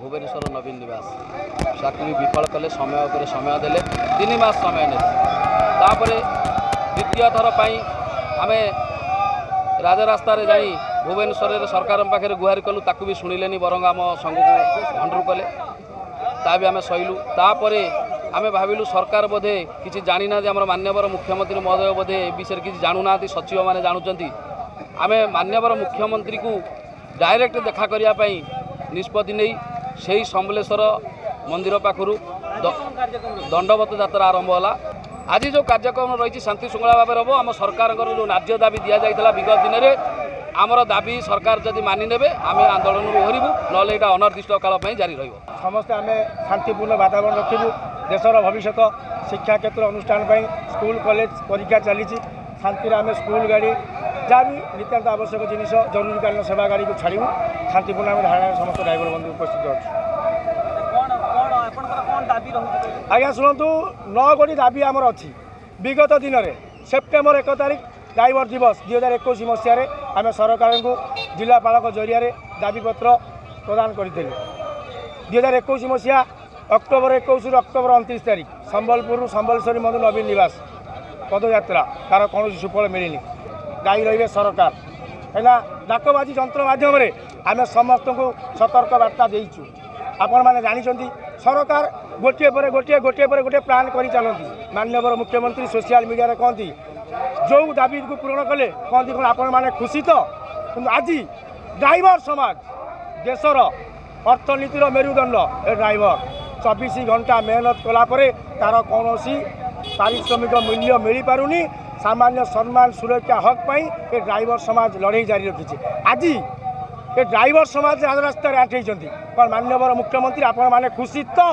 भुवनेश्वर नवीन निवास चाकरी विफल कले समय पर समय देले 3 मास समय ने द्वितीय थर आम राजरास्तार जाई भुवनेश्वर सरकार पाखे गुहारि कलु ताकू भी शुणिले बरंग आम संघ को भंडरू कले ता भी आम सहिलु तापर आम भाविलु सरकार बोधे किसी जाना आम मान्यवर मुख्यमंत्री महोदय बोधे विषय किसी जाणुना सचिव मैंने जानूँ आम मान्यवर मुख्यमंत्री को डायरेक्ट देखा करने निष्पत्ति नहीं से सम्बलेश्वर मंदिर पाखु दंडवत यात्रा आरंभ है। आज जो कार्यक्रम रही शांति श्रृंखला भाव हम आम सरकार जो न्याय दाबी दि जाता विगत दिन में आमर दाबी सरकार जदि मानिने आम आंदोलन ओहरबू ना अनिर्दिष्ट काल जारी समस्ते आम शांतिपूर्ण वातावरण रखू देशर भविष्य शिक्षा क्षेत्र अनुष्ठान स्कूल कॉलेज परीक्षा चली शांति आम स्कूल गाड़ी जहाँ भी नितांत आवश्यक जिन जरूरीकालीन सेवा गाड़ी को छाड़ू शांतिपूर्ण आम धारणा समस्त ड्राइवर बंधु उपस्थित अच्छे। आज्ञा शुणु 9 गोटी दाबी आमर अच्छी विगत दिन में सेप्टेम्बर 1 तारिख ड्राइवर दिवस 2021 मसीह आम सरकार को जिलापाल जरिया दाबीपत्र प्रदान करते 2021 मसीहा अक्टोबर 21 अक्टोबर 29 तारिख संबलपुर संबलेश्वरी मंदिर नवीन निवास पदयात्रा तार कौन सुफल मिलनी दायी रही सरकार है डाकबाजी जंत्र मध्यम आम समस्त को सतर्क वार्ता देचु आपण मैंने जानते सरकार गोटे पर गोटे प्लान कर चलती माननीय मुख्यमंत्री सोशल मीडिया कहती जो दाबी को पूरण कले कहती कौन आपण मैंने खुशी तो आज ड्राइवर समाज देशर अर्थनीतिर मेरुदंड ए ड्राइवर 24 घंटा मेहनत कलापर तार कौन पारिश्रमिक मूल्य मिल पारुनी सामान्य सम्मान सुरक्षा हक पाई ए ड्राइवर समाज लड़ाई जारी रखी आज ये ड्राइवर समाज राजरास्तार आंठे कौन माननीय मुख्यमंत्री आपण मैंने खुशी तो